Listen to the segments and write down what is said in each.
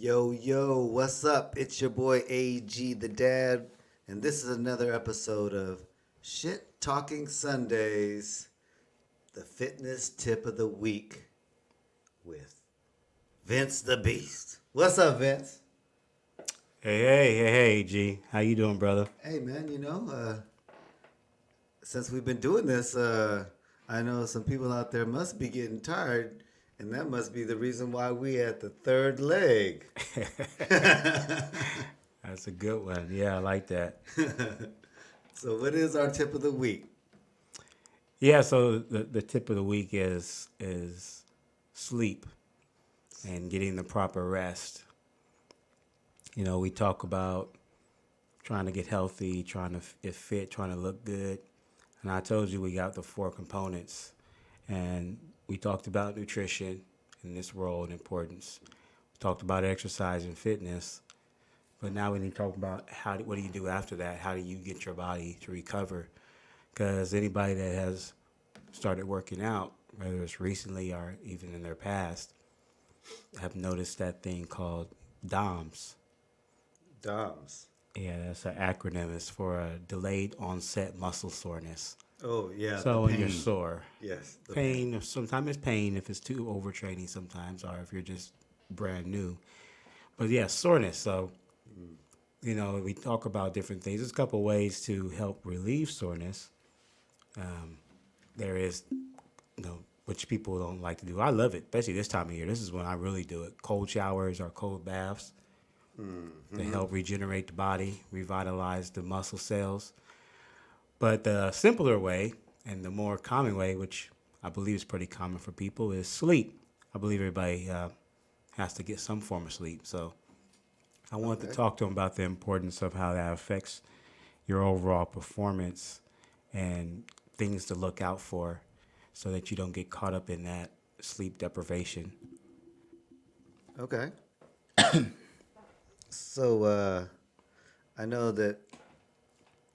Yo, yo, what's up? It's your boy AG the Dad, and this is another episode of Shit Talking Sundays, the fitness tip of the week with Vince the Beast. What's up, Vince? Hey, G. How you doing, brother? Hey, man, since we've been doing this, I know some people out there must be getting tired, and that must be the reason why we at the third leg. That's a good one. Yeah, I like that. So, what is our tip of the week? Yeah, so the tip of the week is sleep and getting the proper rest. You know, we talk about trying to get healthy, trying to get fit, trying to look good. And I told you we got the four components. And we talked about nutrition and its role and importance. We talked about exercise and fitness. But now we need to talk about what do you do after that? How do you get your body to recover? Because anybody that has started working out, whether it's recently or even in their past, have noticed that thing called DOMS. DOMS. Yeah, that's an acronym. It's for a delayed onset muscle soreness. Oh, yeah, the So when you're pain. sore, Yes, the pain. pain, sometimes it's pain if it's too overtraining sometimes, or if you're just brand new. But yeah, soreness. So we talk about different things. There's a couple ways to help relieve soreness. There is, which people don't like to do. I love it, especially this time of year. This is when I really do it. Cold showers or cold baths to help regenerate the body, revitalize the muscle cells. But the simpler way and the more common way, which I believe is pretty common for people, is sleep. I believe everybody has to get some form of sleep. So I wanted to Okay. talk to them about the importance of how that affects your overall performance and things to look out for so that you don't get caught up in that sleep deprivation. Okay. So, I know that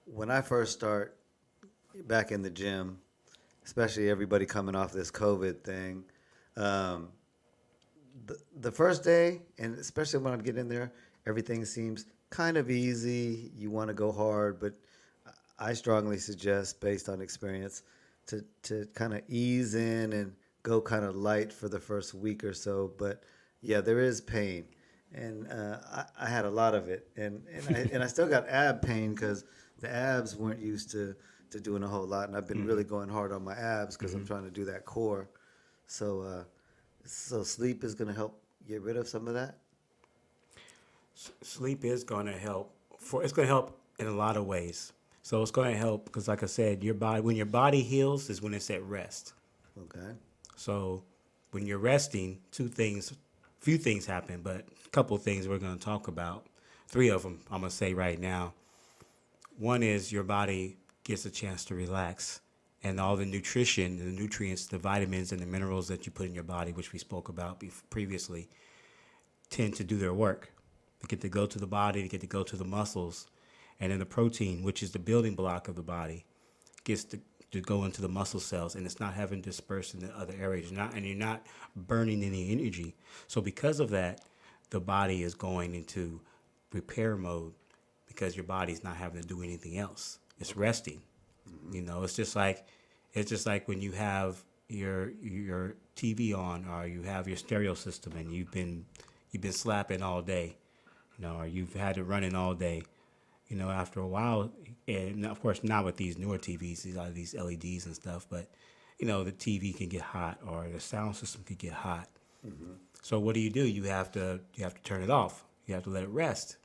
when I first start back in the gym, especially everybody coming off this COVID thing, um, the first day, and especially when I get in there, everything seems kind of easy. You want to go hard, but I strongly suggest, based on experience, to kind of ease in and go kind of light for the first week or so. But yeah, there is pain, and I had a lot of it, and I still got ab pain because the abs weren't used to doing a whole lot, and I've been really going hard on my abs because I'm trying to do that core. So so sleep is gonna help get rid of some of that. Sleep is going to help. It's going to help in a lot of ways. So it's going to help because, like I said, your body when your body heals is when it's at rest. Okay. So when you're resting, few things happen, but a couple of things we're going to talk about. Three of them I'm going to say right now. One is your body gets a chance to relax, and all the nutrition, the nutrients, the vitamins, and the minerals that you put in your body, which we spoke about previously, tend to do their work. They get to go to the body, they get to go to the muscles, and then the protein, which is the building block of the body, gets to go into the muscle cells, and it's not having dispersed in the other areas. You're not burning any energy. So because of that, the body is going into repair mode because your body's not having to do anything else. It's resting. It's just like when you have your TV on or you have your stereo system and you've been slapping all day, or you've had it running all day. After a while, and of course not with these newer TVs, these LEDs and stuff, but the TV can get hot or the sound system can get hot. So what do? You have to turn it off. You have to let it rest,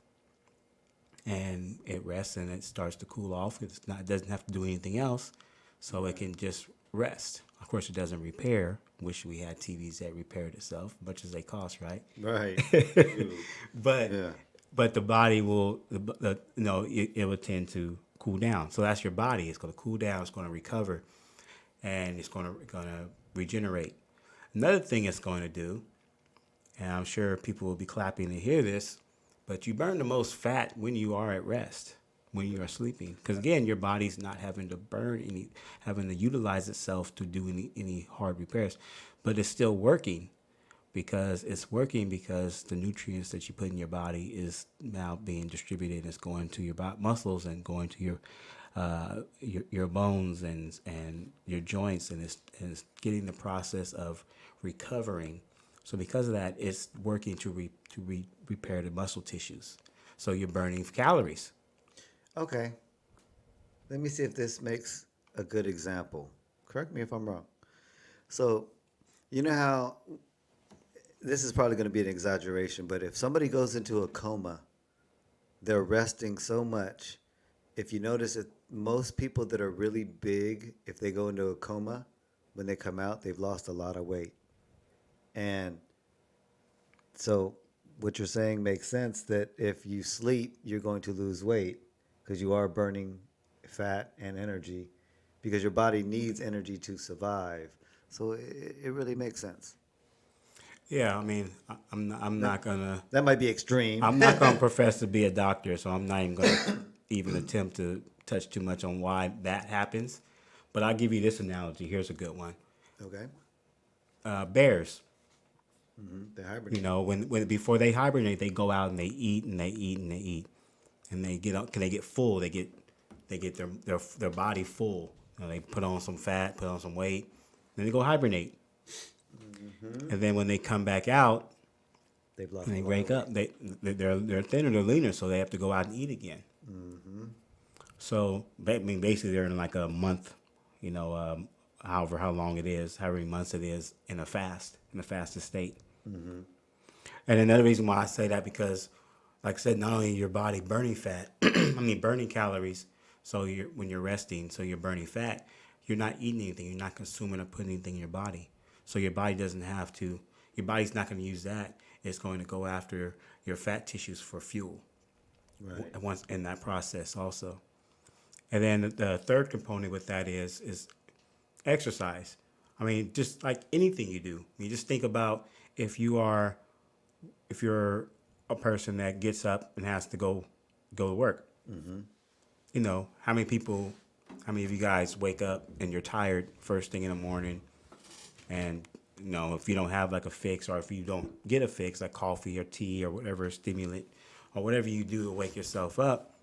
and it rests and it starts to cool off. It doesn't have to do anything else, so it can just rest. Of course, it doesn't repair. Wish we had TVs that repaired itself, much as they cost, right? Right. Shoot. But Yeah. but the body will, it will tend to cool down. So that's your body. It's going to cool down. It's going to recover, and it's going to regenerate. Another thing it's going to do, and I'm sure people will be clapping to hear this, but you burn the most fat when you are at rest, when you are sleeping, because again, your body's not having to having to utilize itself to do any hard repairs, but it's still working. because it's working because the nutrients that you put in your body is now being distributed. It's going to your muscles and going to your bones and your joints, and it's getting the process of recovering. So because of that, it's working to repair the muscle tissues. So you're burning calories. Okay. Let me see if this makes a good example. Correct me if I'm wrong. So, you know how this is probably going to be an exaggeration, but if somebody goes into a coma, they're resting so much. If you notice that most people that are really big, if they go into a coma, when they come out, they've lost a lot of weight. And so, what you're saying makes sense that if you sleep, you're going to lose weight because you are burning fat and energy because your body needs energy to survive. So, it really makes sense. Yeah, I mean, I'm That, not gonna that might be extreme. I'm not gonna profess to be a doctor, so I'm not even gonna even attempt to touch too much on why that happens. But I'll give you this analogy. Here's a good one. Okay. Bears. They You hibernate. know, when before they hibernate, they go out and they eat and they eat and they eat, and they get up. Can they get full? They get their body full. You know, they put on some fat, put on some weight, then they go hibernate. And then when they come back out They've and lost a they lot of wake weight. up, they're thinner, they're leaner, so they have to go out and eat again. So I mean, basically, they're in like a month, you know, however how long it is, however many months it is in a fasted state. And another reason why I say that because, like I said, not only your body burning fat, I mean burning calories. So when you're resting, so you're burning fat. You're not eating anything. You're not consuming or putting anything in your body. So your body doesn't have to. Your body's not going to use that. It's going to go after your fat tissues for fuel. Right. Once in that process also. And then the third component with that is exercise. I mean, just like anything you do, you just think about if you are if you're a person that gets up and has to go to work. You know, how many of you guys wake up and you're tired first thing in the morning, and you know if you don't have like a fix, or if you don't get a fix like coffee or tea or whatever stimulant or whatever you do to wake yourself up,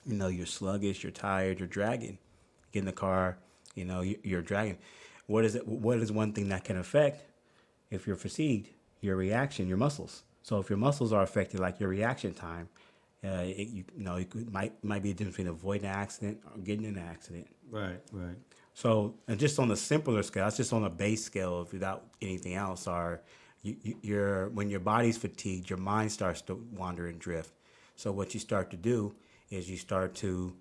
you know you're sluggish, you're tired, you're dragging. Get in the car, you know you're dragging. What is one thing that can affect if you're fatigued? Your reaction, your muscles. So if your muscles are affected, like your reaction time, it might be a difference between avoiding an accident or getting in an accident. Right. Right. So, and just on a simpler scale, that's just on a base scale, without anything else, when your body's fatigued, your mind starts to wander and drift. So what you start to do is you start to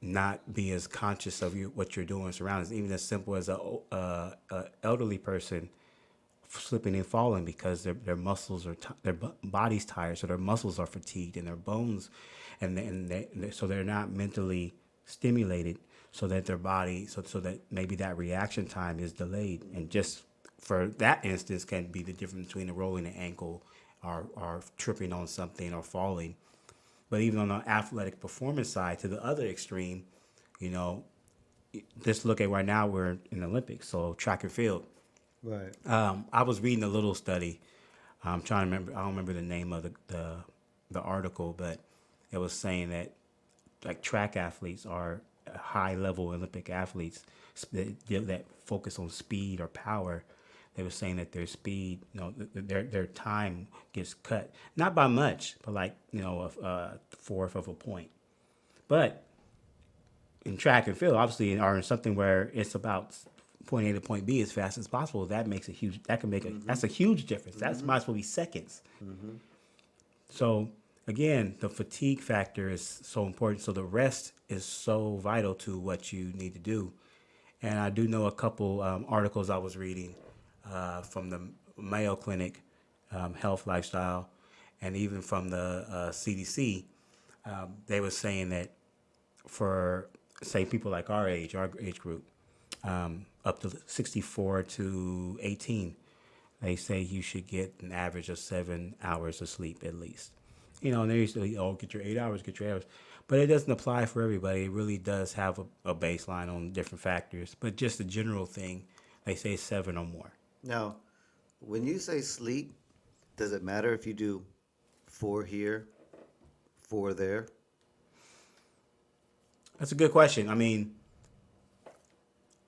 not be as conscious of what you're doing surroundings. Even as simple as a elderly person slipping and falling because their muscles are their body's tired, so their muscles are fatigued and their bones, so they're not mentally stimulated, so that their body so that maybe that reaction time is delayed, and just for that instance can be the difference between a rolling an ankle or tripping on something or falling. But even on the athletic performance side, to the other extreme, you know, just look at right now we're in the Olympics, so track and field. Right. I was reading a little study. I'm trying to remember. I don't remember the name of the article, but it was saying that like track athletes are high level Olympic athletes that focus on speed or power. They were saying that their speed, their time gets cut, not by much, but like a fourth of a point. But in track and field, obviously, or in something where it's about point A to point B as fast as possible, that makes a huge. That can make a. That's a huge difference. That's might as well be seconds. So again, the fatigue factor is so important. So the rest is so vital to what you need to do. And I do know a couple articles I was reading from the Mayo Clinic, Health Lifestyle, and even from the CDC. They were saying that for say people like our age group, up to 64 to 18, they say you should get an average of 7 hours of sleep at least. You know, and they used to, get your 8 hours, get your 8 hours. But it doesn't apply for everybody. It really does have a baseline on different factors. But just a general thing, they say 7 or more. Now, When you say sleep, does it matter if you do 4 here, 4 there? That's a good question. I mean,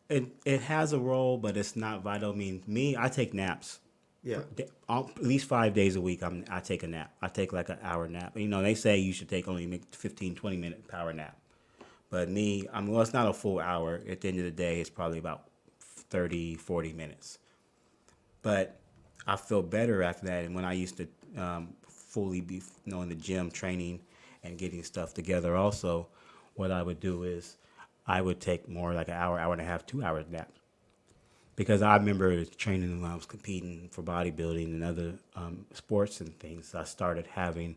it has a role, but it's not vital. I mean, me, I take naps. Yeah. At least 5 days a week, I take a nap. I take like an hour nap. You know, they say you should take only 15, 20-minute power nap. But me, I mean, well, it's not a full hour. At the end of the day, it's probably about 30, 40 minutes. But I feel better after that. And when I used to fully be, in the gym training and getting stuff together, also, what I would do is I would take more like an hour, hour and a half, 2 hours nap. Because I remember training when I was competing for bodybuilding and other sports and things. I started having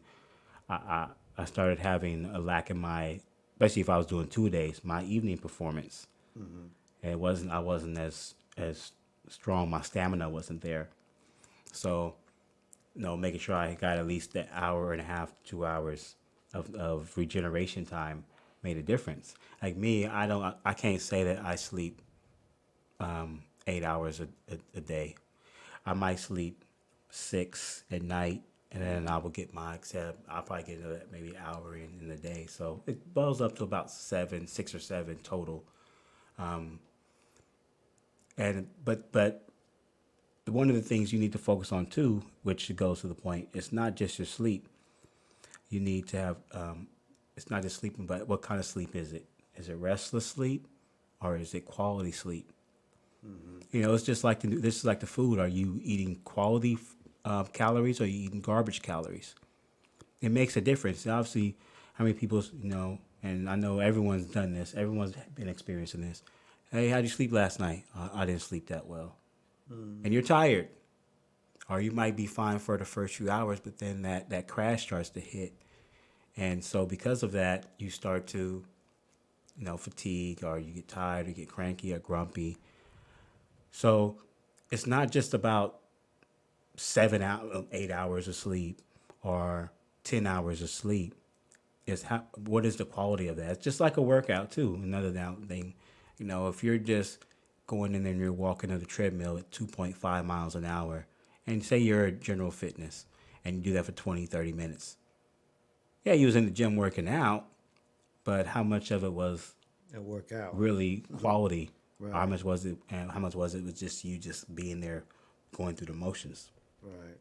a lack in my, especially if I was doing 2 days, my evening performance. Mm-hmm. And I wasn't as strong. My stamina wasn't there. So, making sure I got at least an hour and a half, 2 hours of regeneration time made a difference. Like me, I can't say that I sleep 8 hours a day. I might sleep 6 at night, and then I will get I'll probably get another maybe hour in the day. So it boils up to about 6 or 7 total. And but one of the things you need to focus on too, which goes to the point, it's not just your sleep. You need to have it's not just sleeping, but what kind of sleep is it? Is it restless sleep, or is it quality sleep? Mm-hmm. It's just like this is like the food. Are you eating quality calories, or are you eating garbage calories? It makes a difference. And obviously, how many people and I know everyone's done this. Everyone's been experiencing this. Hey, how'd you sleep last night? I didn't sleep that well, and you're tired, or you might be fine for the first few hours, but then that crash starts to hit, and so because of that, you start to fatigue, or you get tired, or get cranky, or grumpy. So it's not just about 8 hours of sleep or 10 hours of sleep. It's what is the quality of that? It's just like a workout too. Another thing, if you're just going in there and you're walking on the treadmill at 2.5 miles an hour, and say you're a general fitness and you do that for 20, 30 minutes. Yeah, you was in the gym working out, but how much of it was And work out. really quality? How Right. much was it? And how much was it was just you just being there, going through the motions? Right.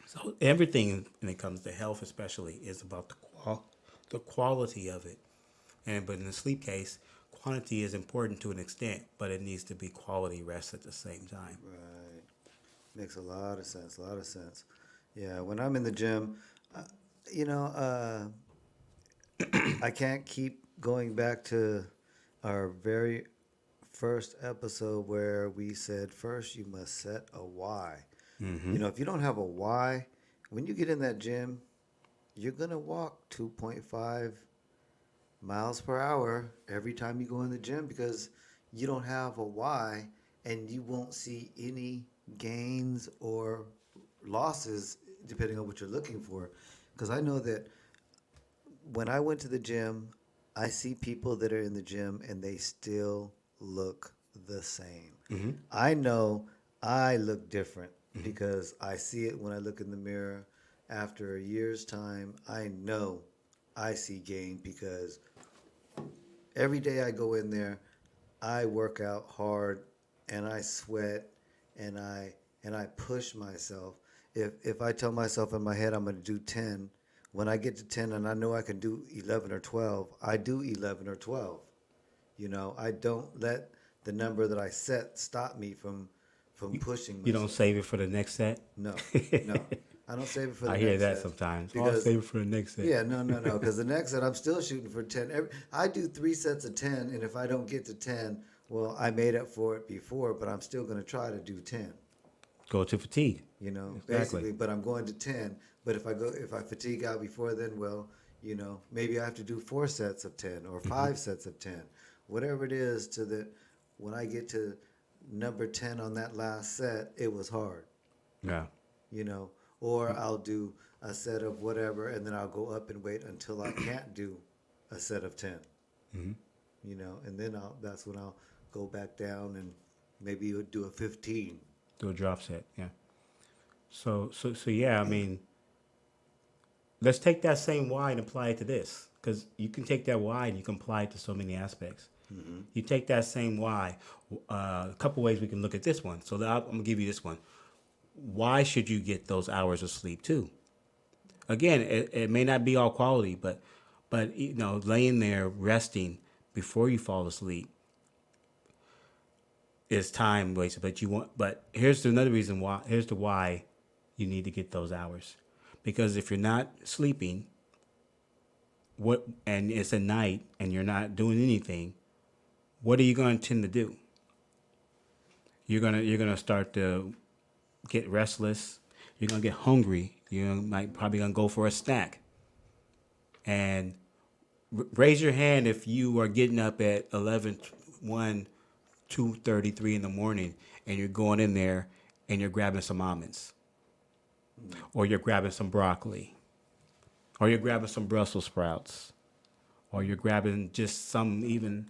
So everything when it comes to health, especially, is about the quality of it. But in the sleep case, quantity is important to an extent, but it needs to be quality rest at the same time. Right. Makes a lot of sense. A lot of sense. Yeah. When I'm in the gym, uh, you know, uh, I can't keep going back to our very first episode where we said first you must set a why. Mm-hmm. If you don't have a why, when you get in that gym, you're going to walk 2.5 miles per hour every time you go in the gym because you don't have a why and you won't see any gains or losses depending on what you're looking for. Because I know that when I went to the gym, I see people that are in the gym and they still look the same. Mm-hmm. I know I look different because I see it when I look in the mirror. After a year's time, I know I see gain because every day I go in there, I work out hard and I sweat and I push myself. If I tell myself in my head I'm going to do 10, when I get to 10 and I know I can do 11 or 12, I do 11 or 12. I don't let the number that I set stop me from pushing You don't myself. save it for the next set. No, no. I don't save it for the I hear next that set sometimes. Oh, I'll because save it for the next set. yeah, no. Because the next set, I'm still shooting for 10. I do 3 sets of 10, and if I don't get to 10, well, I made up for it before, but I'm still going to try to do 10. Go to fatigue. Exactly. Basically, but I'm going to 10. But if I fatigue out before then, well, maybe I have to do 4 sets of 10 or 5 sets of 10, whatever it is, to that when I get to number 10 on that last set, it was hard, Yeah. you know, or I'll do a set of whatever, and then I'll go up and wait until I can't do a set of 10, Mm-hmm. and then that's when I'll go back down and maybe do a 15. Do a drop set. Yeah. So yeah. I mean, let's take that same why and apply it to this, because you can take that why and you can apply it to so many aspects. Mm-hmm. You take that same why. A couple ways we can look at this one. So I'm gonna give you this one. Why should you get those hours of sleep too? Again, it may not be all quality, but you know, laying there resting before you fall asleep is time wasted. But you want. But here's another reason why. Here's the why you need to get those hours, because if you're not sleeping, what and it's at night and you're not doing anything, what are you going to tend to do? You're gonna start to get restless. You're gonna get hungry. You might probably gonna go for a snack. And raise your hand if you are getting up at 11, 1, 2:33 in the morning, and you're going in there and you're grabbing some almonds, or you're grabbing some broccoli, or you're grabbing some Brussels sprouts, or you're grabbing just some even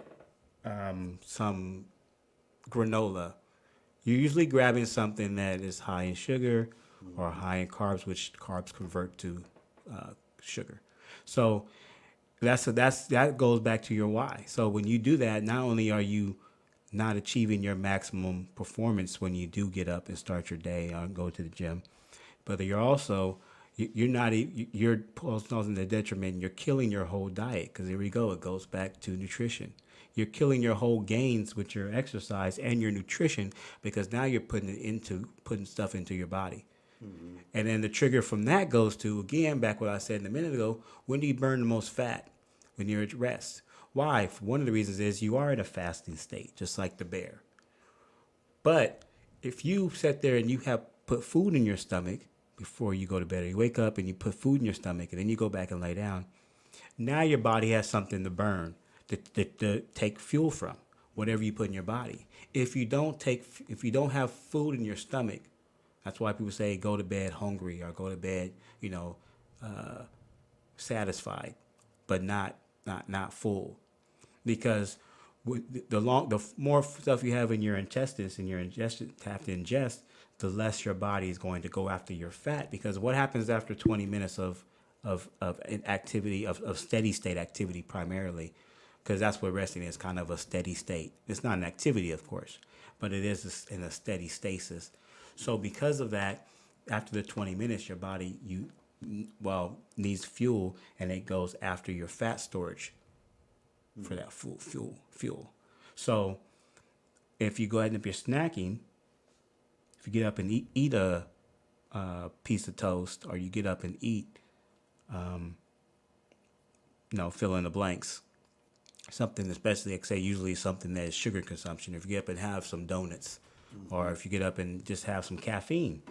some granola. You're usually grabbing something that is high in sugar or high in carbs, which carbs convert to sugar. So that goes back to your why. So when you do that, not only are you not achieving your maximum performance when you do get up and start your day or go to the gym, but you're also you're not you're causing the detriment. You're killing your whole diet, because here we go. It goes back to nutrition. You're killing your whole gains with your exercise and your nutrition, because now you're putting stuff into your body. Mm-hmm. And then the trigger from that goes to, again, back what I said a minute ago, when do you burn the most fat? When you're at rest. Why? One of the reasons is you are in a fasting state, just like the bear. But if you sit there and you have put food in your stomach before you go to bed, or you wake up and you put food in your stomach and then you go back and lay down, now your body has something to burn, to take fuel from, whatever you put in your body. If you don't have food in your stomach, that's why people say go to bed hungry or go to bed, you know, satisfied, but not full, because the more stuff you have in your intestines and your ingestion have to ingest, the less your body is going to go after your fat. Because what happens after 20 minutes of an activity of steady state activity primarily, because that's what resting is, kind of a steady state. It's not an activity, of course, but it is in a steady stasis. So because of that, after the 20 minutes, your body needs fuel, and it goes after your fat storage for that fuel. So if you go ahead and if you're snacking, if you get up and eat a piece of toast, or you get up and eat, fill in the blanks, something, especially like say usually something that is sugar consumption. If you get up and have some donuts, or if you get up and just have some caffeine,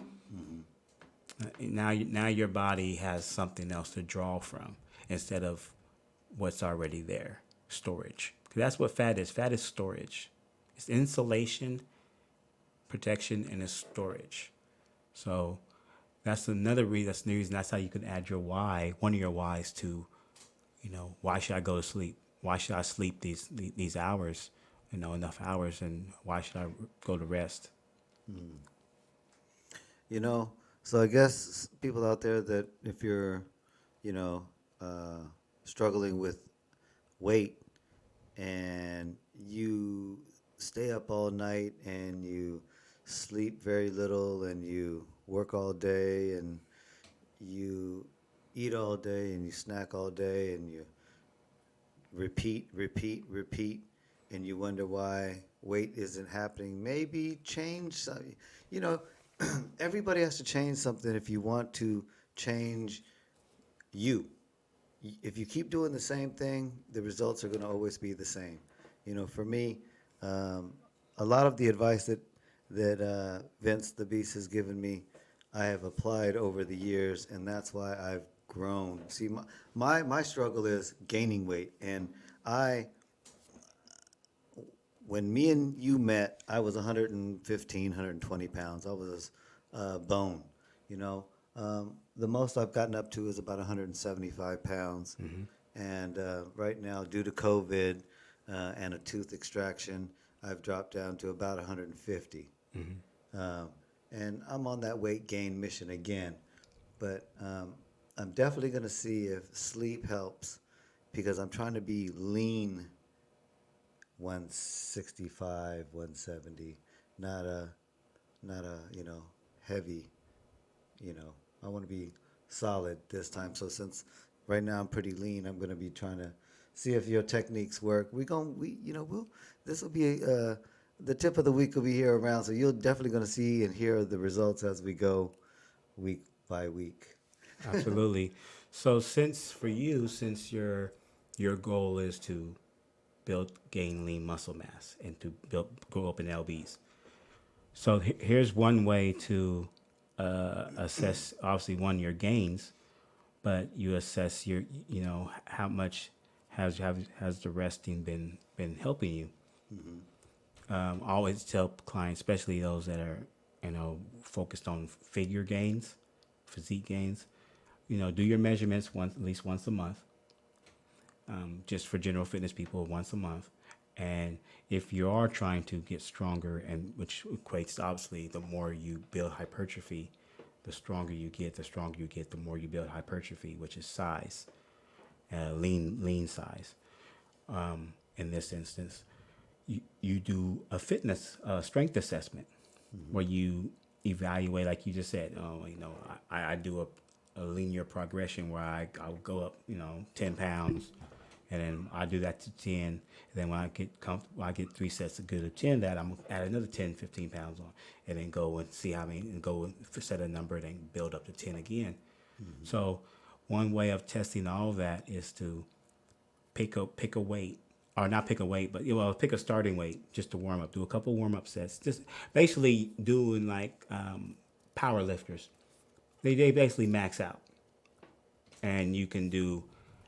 now your body has something else to draw from instead of what's already there, storage. 'Cause that's what fat is. Fat is storage. It's insulation, protection, and it's storage. So that's another reason. That's the reason. That's how you can add your why. One of your whys to, why should I go to sleep? Why should I sleep these hours? Enough hours, and why should I go to rest? You know, so I guess people out there that if you're, you know, uh, struggling with weight and you stay up all night and you sleep very little and you work all day and you eat all day and you snack all day and you repeat, and you wonder why weight isn't happening. Maybe change some, you know, everybody has to change something if you want to change you. If you keep doing the same thing, the results are going to always be the same. For me, um, a lot of the advice that Vince the Beast has given me, I have applied over the years, and that's why I've grown. See, my struggle is gaining weight, and I when me and you met, I was 115, 120 pounds. I was bone, you know. The most I've gotten up to is about 175 pounds. And right now, due to COVID and a tooth extraction, I've dropped down to about 150. Um, and I'm on that weight gain mission again. But I'm definitely going to see if sleep helps because I'm trying to be lean 165, 170, not a heavy, I want to be solid this time. So since right now I'm pretty lean, I'm going to be trying to see if your techniques work. We'll this will be the tip of the week will be here around, so you're definitely going to see and hear the results as we go week by week. Absolutely. So since your goal is to gain lean muscle mass and to go up in lbs, so here's one way to assess, obviously, one, your gains, but you assess your, how much has the resting been helping you. I always tell clients, especially those that are, focused on figure gains, physique gains, do your measurements at least once a month, just for general fitness people, once a month. And if you are trying to get stronger, and which equates to, obviously, the more you build hypertrophy, the stronger you get, the more you build hypertrophy, which is size, lean size. In this instance, you do a fitness strength assessment where you evaluate, like you just said. I do a linear progression where I'll go up, 10 pounds, and then I do that to 10. And then when I get comfortable, I get 3 sets of good of 10. That I'm gonna add another 10, 15 pounds on, and then go and see how many, and go and set a number, and then build up to 10 again. So one way of testing all of that is to pick a weight, or not pick a weight, but pick a starting weight just to warm up. Do a couple warm up sets. Just basically doing like power lifters. They basically max out, and you can do.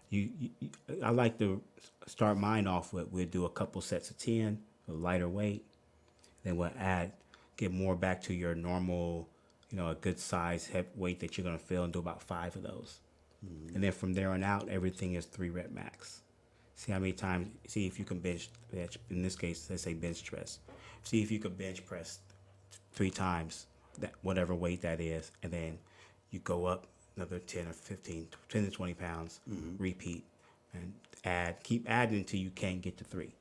You I like to start mine off with. We'll do a couple sets of 10, a lighter weight. Then we'll get more back to your normal, a good size weight that you're gonna feel, and do about 5 of those. And then from there on out, everything is 3 rep max. See how many times. See if you can bench. In this case, let's say bench press. See if you can bench press 3 times that whatever weight that is, and then you go up another 10 or 15, 10 to 20 pounds. Repeat and keep adding until you can't get to 3.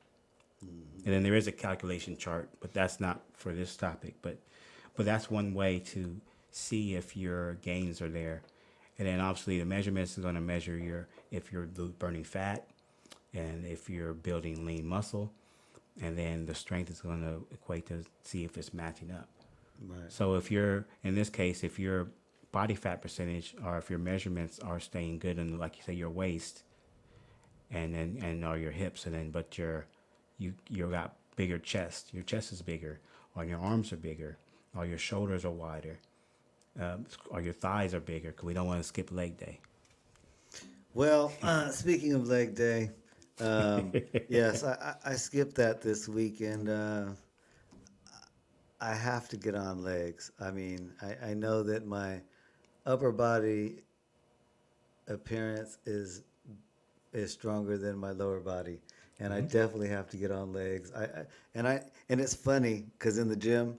And then there is a calculation chart, but that's not for this topic. But that's one way to see if your gains are there. And then obviously the measurements is going to measure if you're burning fat, and if you're building lean muscle, and then the strength is going to equate to see if it's matching up. Right. So if you're, in this case, if your body fat percentage, or if your measurements are staying good, and like you say, your waist, and or your hips, and then but you got bigger chest, your chest is bigger, or your arms are bigger, or your shoulders are wider, or your thighs are bigger, because we don't want to skip leg day. Well, speaking of leg day, yes, I skipped that this week, and I have to get on legs. I mean, I know that my upper body appearance is stronger than my lower body, and I definitely have to get on legs. And it's funny because in the gym,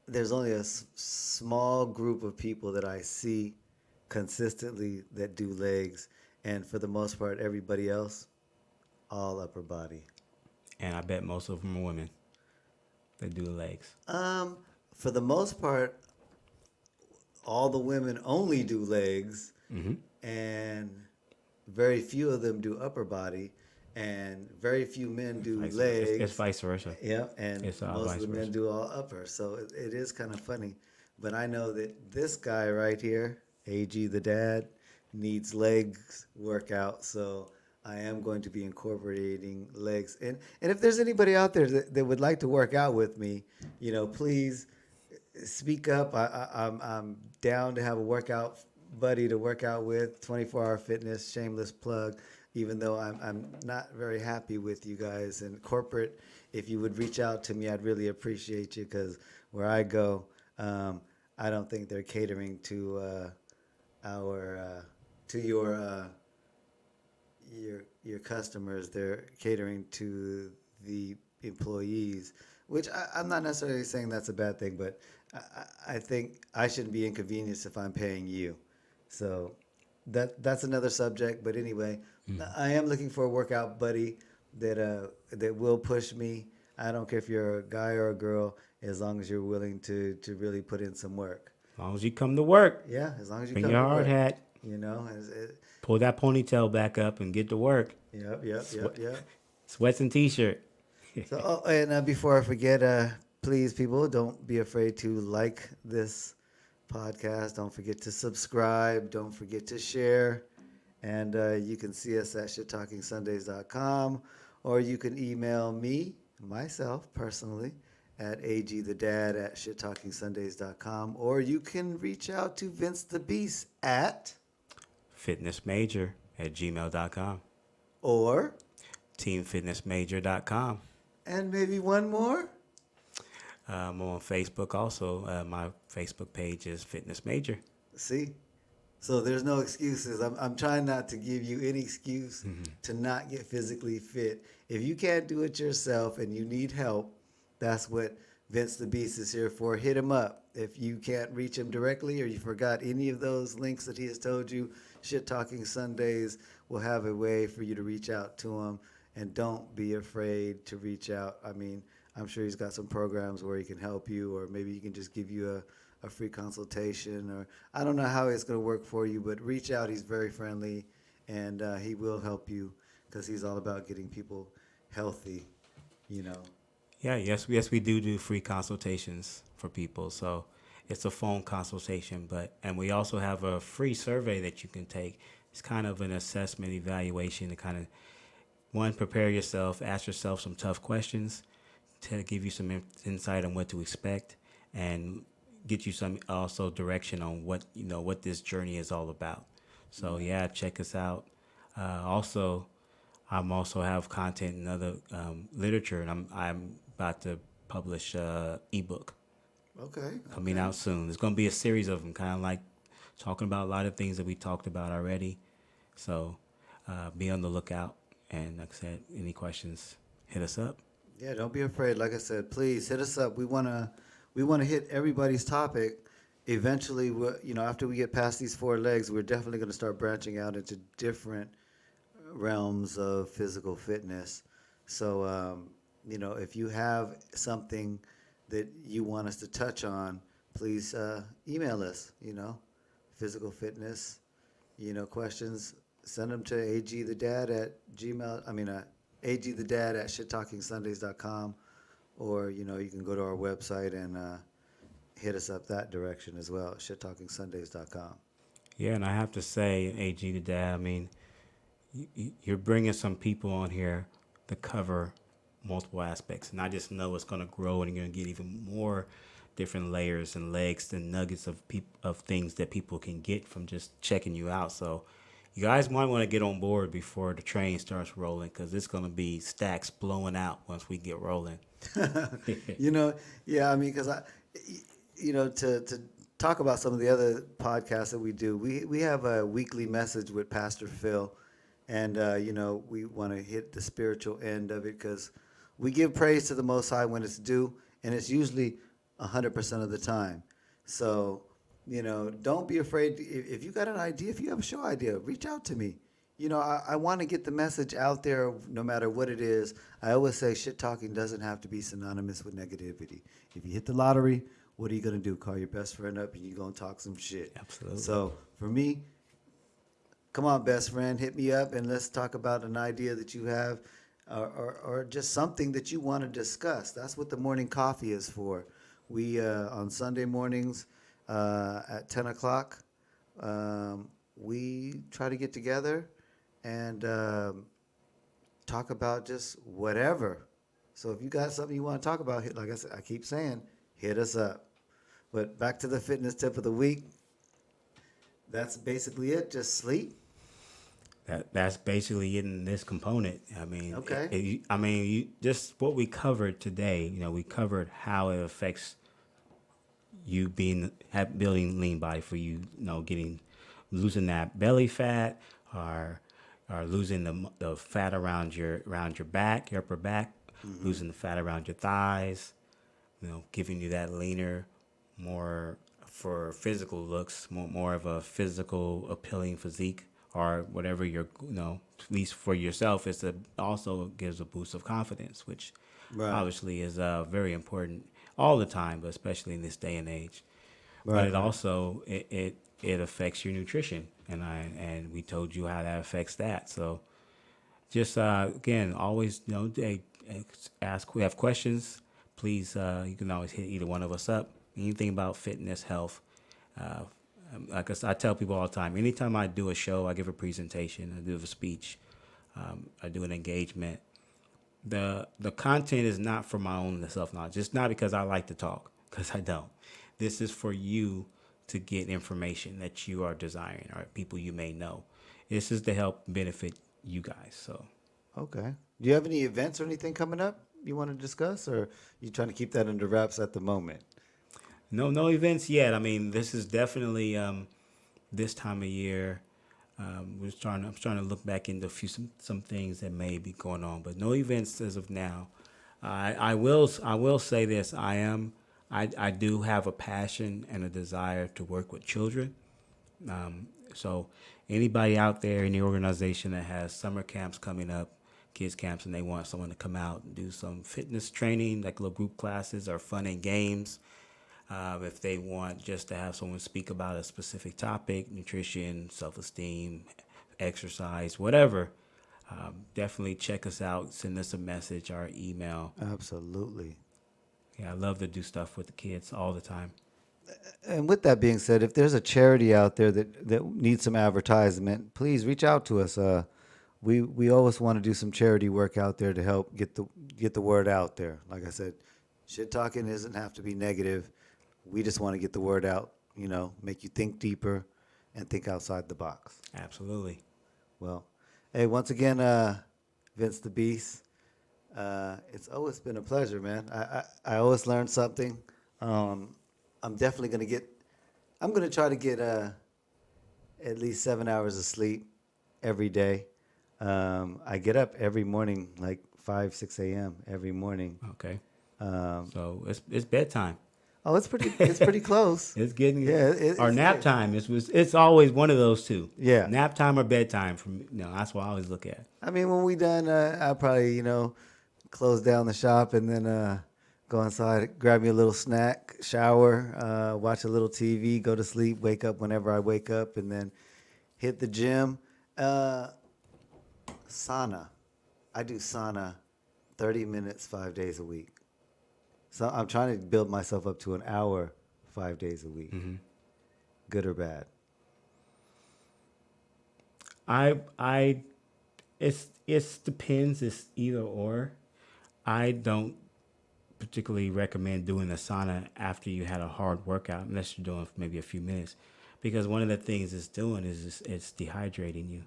there's only a small group of people that I see consistently that do legs, and for the most part, everybody else, all upper body. And I bet most of them are women that do the legs. For the most part, all the women only do legs, and very few of them do upper body, and very few men do legs. It's vice versa. Yeah, and It's most vice of the men versa. do all upper. So it is kind of funny. But I know that this guy right here, AG the dad, needs legs workout. So I am going to be incorporating legs. And if there's anybody out there that would like to work out with me, please speak up. I'm down to have a workout buddy to work out with. 24-hour fitness, shameless plug. Even though I'm not very happy with you guys and corporate, if you would reach out to me, I'd really appreciate you, because where I go, I don't think they're catering to to your customers. They're catering to the employees, which I'm not necessarily saying that's a bad thing, but I think I shouldn't be inconvenienced if I'm paying you. So that's another subject. But anyway, I am looking for a workout buddy that will push me. I don't care if you're a guy or a girl, as long as you're willing to really put in some work. As long as you come to work, Yeah, as long as you bring come your to hard work, hat, you know. pull that ponytail back up, and get to work. Yep, yep, yep, yep. Sweats and t-shirt. So, oh, and before I forget, please, people, don't be afraid to like this podcast. Don't forget to subscribe. Don't forget to share. And you can see us at shittalkingsundays.com, or you can email me, myself, personally, at agthedad at shittalkingsundays.com, or you can reach out to Vince the Beast at, fitnessmajor@gmail.com. or, teamfitnessmajor.com. and maybe one more. I'm on Facebook also. My Facebook page is Fitness Major. See? So there's no excuses. I'm trying not to give you any excuse to not get physically fit. If you can't do it yourself and you need help, that's what Vince the Beast is here for. Hit him up. If you can't reach him directly or you forgot any of those links that he has told you, Shit Talking Sundays will have a way for you to reach out to him. And don't be afraid to reach out. I mean, I'm sure he's got some programs where he can help you, or maybe he can just give you a free consultation, or I don't know how it's going to work for you, but reach out. He's very friendly, and he will help you because he's all about getting people healthy, you know. Yeah, yes, we do free consultations for people. So it's a phone consultation, and we also have a free survey that you can take. It's kind of an assessment evaluation to kind of prepare yourself, ask yourself some tough questions to give you some insight on what to expect, and get you some also direction on what this journey is all about. So yeah, check us out. I'm also have content in other literature, and I'm about to publish ebook Okay. coming Okay. out soon. There's going to be a series of them, kind of like talking about a lot of things that we talked about already. So be on the lookout. And like I said, any questions, hit us up. Yeah, don't be afraid. Like I said, please hit us up. We wanna hit everybody's topic. Eventually, after we get past these four legs, we're definitely going to start branching out into different realms of physical fitness. So, if you have something that you want us to touch on, please email us. Physical fitness, questions. Send them to agthedad at gmail. Agthedad at shittalkingsundays.com, or you can go to our website and hit us up that direction as well, shittalkingsundays.com. Yeah, and I have to say, AG to Dad, I mean, you're bringing some people on here to cover multiple aspects, and I just know it's going to grow, and you're going to get even more different layers and legs and nuggets of things that people can get from just checking you out. So you guys might want to get on board before the train starts rolling, because it's going to be stacks blowing out once we get rolling. Yeah, I mean, because to talk about some of the other podcasts that we do, we have a weekly message with Pastor Phil, and we want to hit the spiritual end of it because we give praise to the Most High when it's due, and it's usually 100% of the time. So, don't be afraid. If you got an idea, if you have a show idea, reach out to me. I want to get the message out there no matter what it is. I always say shit talking doesn't have to be synonymous with negativity. If you hit the lottery, what are you going to do? Call your best friend up and you're going to talk some shit. Absolutely. So for me, come on, best friend, hit me up and let's talk about an idea that you have, or just something that you want to discuss. That's what the morning coffee is for. We, on Sunday mornings at 10 o'clock, we try to get together and talk about just whatever. So if you got something you want to talk about, like I said, I keep saying, hit us up. But back to the fitness tip of the week. That's basically it. Just sleep. That's basically in this component. I mean, Okay. just what we covered today. We covered how it affects you building lean body for you. Losing that belly fat, or losing the fat around your back, your upper back, losing the fat around your thighs, giving you that leaner, more for physical looks, more of a physical appealing physique or whatever you're, at least for yourself, also gives a boost of confidence, which Right. obviously is very important all the time, but especially in this day and age. But Right. it Right. also it affects your nutrition, and we told you how that affects that. So just again, always ask. We have questions. Please, you can always hit either one of us up. Anything about fitness, health. Uh, like I tell people all the time. Anytime I do a show, I give a presentation, I do a speech, I do an engagement. The content is not for my own self knowledge. It's not because I like to talk, because I don't. This is for you to get information that you are desiring or people you may know. This is to help benefit you guys. So Okay. Do you have any events or anything coming up you want to discuss, or you trying to keep that under wraps at the moment? no events yet. I mean, this is definitely this time of year. I'm trying to look back into some things that may be going on, but no events as of now. I will say this. I do have a passion and a desire to work with children. So anybody out there in the organization that has summer camps coming up, kids camps, and they want someone to come out and do some fitness training, like little group classes or fun and games. If they want just to have someone speak about a specific topic, nutrition, self-esteem, exercise, whatever, definitely check us out. Send us a message or email. Absolutely. Yeah, I love to do stuff with the kids all the time. And with that being said, if there's a charity out there that needs some advertisement, please reach out to us. We always want to do some charity work out there to help get the word out there. Like I said, shit talking doesn't have to be negative. We just want to get the word out. Make you think deeper and think outside the box. Absolutely. Well, hey, once again, Vince the Beast. It's always been a pleasure, man. I always learn something. I'm definitely gonna get. I'm gonna try to get at least 7 hours of sleep every day. I get up every morning, like 5, 6 a.m. every morning. Okay. Um, So it's bedtime. oh, it's pretty close. It's getting Yeah, our it's nap good. time. It's always one of those two. Yeah. Nap time or bedtime. That's what I always look at. I mean, when we done, I'll probably close down the shop and then go inside, grab me a little snack, shower, watch a little TV, go to sleep, wake up whenever I wake up, and then hit the gym. Uh, Sauna. I do sauna 30 minutes, 5 days a week. So I'm trying to build myself up to an hour, 5 days a week. Good or bad? I it's depends. It's either or. I don't particularly recommend doing a sauna after you had a hard workout, unless you're doing maybe a few minutes, because one of the things it's doing is it's dehydrating you.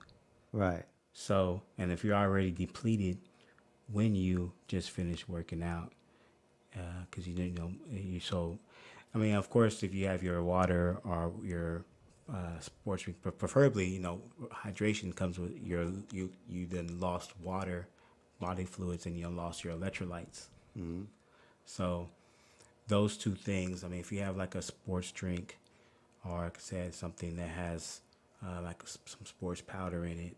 Right. So, and if you're already depleted when you just finish working out, because you didn't know you so. I mean, of course, if you have your water or your sports drink, but preferably, hydration comes with you then lost water, body fluids, and you lost your electrolytes. Hmm. So those two things. I mean, if you have like a sports drink, or like I said, something that has like some sports powder in it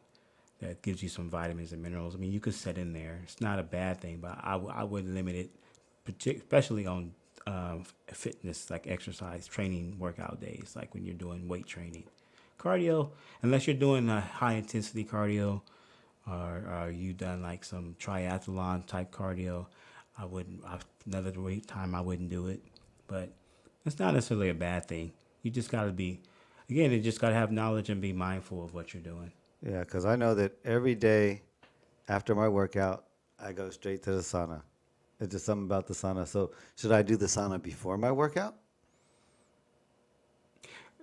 that gives you some vitamins and minerals. I mean, you could set in there. It's not a bad thing, but I would limit it, especially on fitness, like exercise, training, workout days, like when you're doing weight training. Cardio, unless you're doing a high intensity cardio, or you done like some triathlon type cardio, I wouldn't. Another time I wouldn't do it, but it's not necessarily a bad thing. You just got to be, again, you just got to have knowledge and be mindful of what you're doing. Yeah, because I know that every day after my workout, I go straight to the sauna. It's just something about the sauna. So, should I do the sauna before my workout?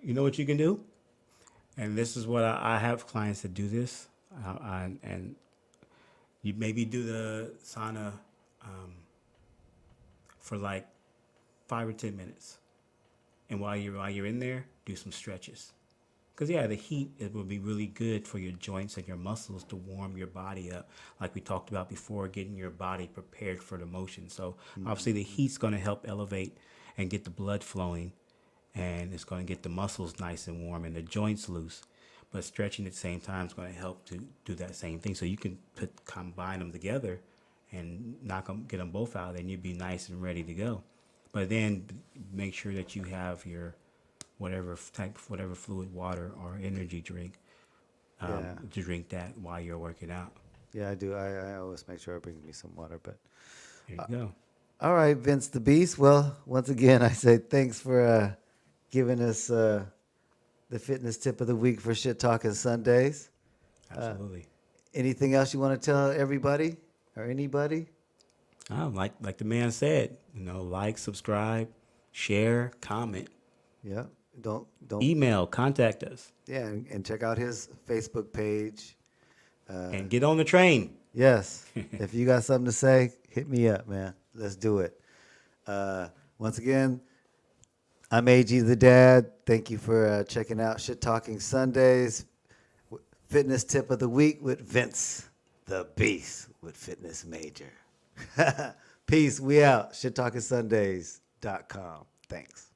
You know what you can do, and this is what I have clients that do this, and you maybe do the sauna for like 5 or 10 minutes, and while you're in there, do some stretches. Because yeah, the heat, it will be really good for your joints and your muscles to warm your body up, like we talked about before, getting your body prepared for the motion. So obviously, the Mm-hmm. heat's going to help elevate and get the blood flowing, and it's going to get the muscles nice and warm and the joints loose. But stretching at the same time is going to help to do that same thing. So you can combine them together and get them both out, and you'd be nice and ready to go. But then make sure that you have your whatever fluid, water or energy drink, Yeah. to drink that while you're working out. Yeah, I do. I always make sure I bring me some water. But There you go. all right, Vince the Beast. Well, once again, I say thanks for giving us the fitness tip of the week for Shit Talking Sundays. Absolutely. Anything else you want to tell everybody or anybody? Like the man said, like, subscribe, share, comment, Yeah. Don't. email, contact us, Yeah, and check out his Facebook page. and get on the train. Yes. If you got something to say, hit me up, man. Let's do it. Once again, I'm AG the Dad. Thank you for checking out Shit Talking Sundays. Fitness tip of the week with Vince the Beast with Fitness Major. Peace. We out. ShitTalkingSundays.com. Thanks.